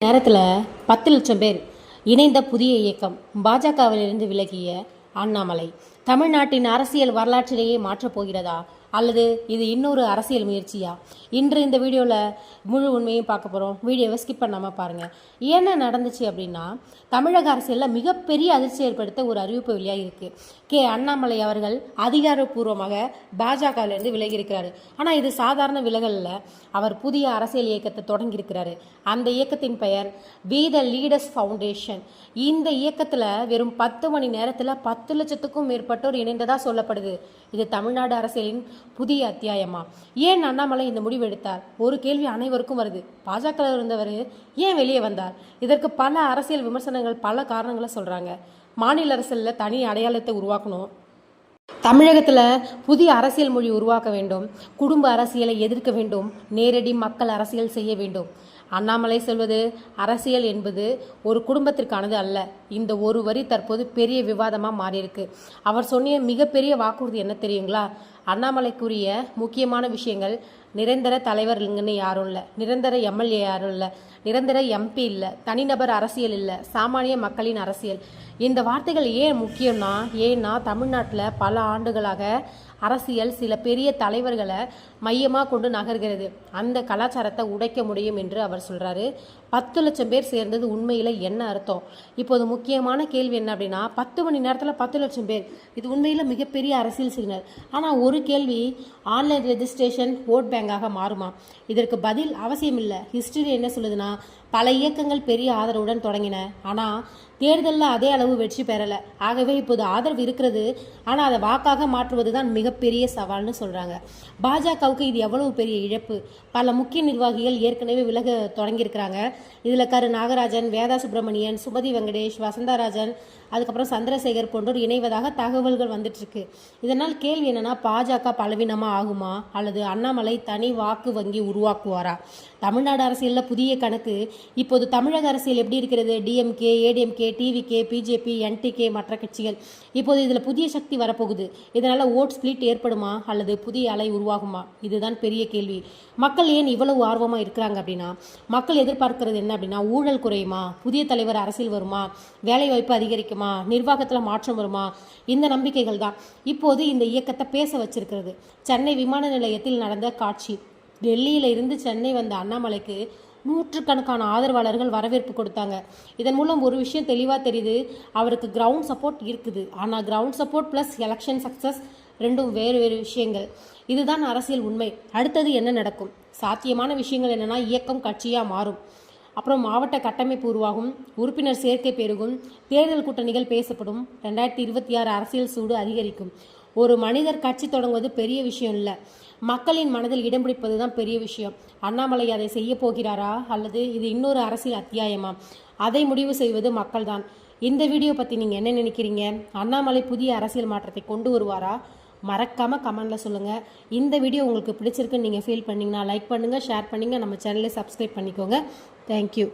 நேரத்தில் 10 லட்சம் பேர் இணைந்த புதிய இயக்கம் பாஜகவிலிருந்து விலகிய அண்ணாமலை தமிழ்நாட்டின் அரசியல் வரலாற்றிலேயே மாற்றப் போகிறதா அல்லது இது இன்னொரு அரசியல் முயற்சியா? இன்று இந்த வீடியோவில் முழு உண்மையும் பார்க்க போகிறோம். வீடியோவை ஸ்கிப் பண்ணாமல் பாருங்கள். என்ன நடந்துச்சு அப்படின்னா, தமிழக அரசியலில் மிகப்பெரிய அதிர்ச்சி ஏற்படுத்த ஒரு அறிவிப்பு வெளியாக இருக்குது. அண்ணாமலை அவர்கள் அதிகாரப்பூர்வமாக பாஜகவிலிருந்து விலகியிருக்கிறாரு. ஆனால் இது சாதாரண விலகலில் அவர் புதிய அரசியல் இயக்கத்தை தொடங்கியிருக்கிறாரு. அந்த இயக்கத்தின் பெயர் வி த லீடர்ஸ் ஃபவுண்டேஷன். இந்த இயக்கத்தில் வெறும் 10 மணி நேரத்தில் 10 லட்சத்துக்கும் மேற்பட்டோர் இணைந்ததாக சொல்லப்படுது. இது தமிழ்நாடு அரசியலின் புதிய அத்தியாயமா? ஏன் அண்ணாமலை இந்த முடிவு எடுத்தார்? ஒரு கேள்வி அனைவருக்கும் வருது. பாஜக இருந்தவர் ஏன் வெளியே வந்தார்? இதற்கு பல அரசியல் விமர்சனங்கள், பல காரணங்களை சொல்றாங்க. மாநில அரசியலில் தனி அடையாளத்தை உருவாக்கணும், தமிழகத்தில் புதிய அரசியல் மொழி உருவாக்க வேண்டும், குடும்ப அரசியலை எதிர்க்க வேண்டும், நேரடி மக்கள் அரசியல் செய்ய வேண்டும். அண்ணாமலை சொல்வது அரசியல் என்பது ஒரு குடும்பத்திற்கானது அல்ல. இந்த ஒரு வரி தற்போது பெரிய விவாதமாக மாறியிருக்கு. அவர் சொன்ன மிகப்பெரிய வாக்குறுதி என்ன தெரியுங்களா? அண்ணாமலைக்குரிய முக்கியமான விஷயங்கள்: நிரந்தர தலைவர்ங்கன்னு யாரும் இல்லை, நிரந்தர எம்எல்ஏ யாரும் இல்லை, நிரந்தர எம்பி இல்லை, தனிநபர் அரசியல் இல்லை, சாமானிய மக்களின் அரசியல். இந்த வார்த்தைகள் ஏன் முக்கியம்னா, தமிழ்நாட்டில் பல ஆண்டுகளாக அரசியல் சில பெரிய தலைவர்களை மையமாக கொண்டு நகர்கிறது. அந்த கலாச்சாரத்தை உடைக்க முடியும் என்று அவர் சொல்கிறாரு. 10 லட்சம் பேர் சேர்ந்தது உண்மையில் என்ன அர்த்தம்? இப்போது முக்கியமான கேள்வி என்ன அப்படின்னா, 10 மணி நேரத்தில் 10 லட்சம் பேர், இது உண்மையில் மிகப்பெரிய அரசியல் சிக்னல். ஆனால் ஒரு கேள்வி, ஆன்லைன் ரெஜிஸ்ட்ரேஷன் ஓட் பேங்காக மாறுமா? இதற்கு பதில் அவசியம் இல்லை. ஹிஸ்டரி என்ன சொல்லுதுன்னா, பல இயக்கங்கள் பெரிய ஆதரவுடன் தொடங்கின, ஆனால் தேர்தலில் அதே அளவு வெற்றி பெறலை. ஆகவே இப்போது ஆதரவு இருக்கிறது, ஆனால் அதை வாக்காக மாற்றுவது தான் மிகப்பெரிய சவால்னு சொல்கிறாங்க. பாஜகவுக்கு இது எவ்வளவு பெரிய இழப்பு? பல முக்கிய நிர்வாகிகள் ஏற்கனவே விலக தொடங்கியிருக்கிறாங்க. இதில் கரு நாகராஜன், வேதா சுப்பிரமணியன், சுமதி வெங்கடேஷ், வசந்தராஜன், அதுக்கப்புறம் சந்திரசேகர் போன்றோர் இணைவதாக தகவல்கள் வந்துட்டுருக்கு. இதனால் கேள்வி என்னென்னா, பாஜக பலவீனமாக ஆகுமா அல்லது அண்ணாமலை தனி வாக்கு வங்கி உருவாக்குவாரா? தமிழ்நாடு அரசியலில் புதிய கணக்கு. இப்போது தமிழக அரசியல் எப்படி இருக்கிறது? DMK, ADMK, TVK, BJP, NTK, மற்ற கட்சிகள். இப்போது இதில் புதிய சக்தி வரப்போகுது. இதனால் ஓட் ஸ்பிளிட் ஏற்படுமா அல்லது புதிய அலை உருவாகுமா? இதுதான் பெரிய கேள்வி. மக்கள் ஏன் இவ்வளவு ஆர்வமாக இருக்கிறாங்க அப்படின்னா, மக்கள் எதிர்பார்க்கிறது என்ன அப்படின்னா, ஊழல் குறையுமா, புதிய தலைவர் அரசியல் வருமா, வேலைவாய்ப்பு அதிகரிக்குமா, நிர்வாகத்தில் மாற்றம் வருமா? இந்த நம்பிக்கைகள் தான் இப்போது இந்த இயக்கத்தை பேச வச்சிருக்கிறது. சென்னை விமான நிலையத்தில் நடந்த காட்சி. டெல்லியில் இருந்து சென்னை வந்த அண்ணாமலைக்கு நூற்றுக்கணக்கான ஆதரவாளர்கள் வரவேற்பு கொடுத்தாங்க. இதன் மூலம் ஒரு விஷயம் தெளிவாக தெரியுது, அவருக்கு கிரவுண்ட் சப்போர்ட் இருக்குது. ஆனால் ground support plus election success ரெண்டும் வேறு வேறு விஷயங்கள். இதுதான் அரசியல் உண்மை. அடுத்தது என்ன நடக்கும்? சாத்தியமான விஷயங்கள் என்னென்னா, இயக்கம் கட்சியாக மாறும், அப்புறம் மாவட்ட கட்டமைப்பு உருவாகும், உறுப்பினர் சேர்க்கை பெருகும், தேர்தல் கூட்டணிகள் பேசப்படும், 2026 அரசியல் சூடு அதிகரிக்கும். ஒரு மனிதர் கட்சி தொடங்குவது பெரிய விஷயம் இல்லை, மக்களின் மனதில் இடம் பிடிப்பது தான் பெரிய விஷயம். அண்ணாமலை அதை செய்ய போகிறாரா அல்லது இது இன்னொரு அரசியல் அத்தியாயமா? அதை முடிவு செய்வது மக்கள் தான். இந்த வீடியோ பற்றி நீங்கள் என்ன நினைக்கிறீங்க? அண்ணாமலை புதிய அரசியல் மாற்றத்தை கொண்டு வருவாரா? மறக்காமல் கமெண்டில் சொல்லுங்கள். இந்த வீடியோ உங்களுக்கு பிடிச்சிருக்குன்னு நீங்கள் ஃபீல் பண்ணிங்கன்னா லைக் பண்ணுங்கள், ஷேர் பண்ணுங்கள், நம்ம சேனலை சப்ஸ்கிரைப் பண்ணிக்கோங்க. தேங்க்யூ.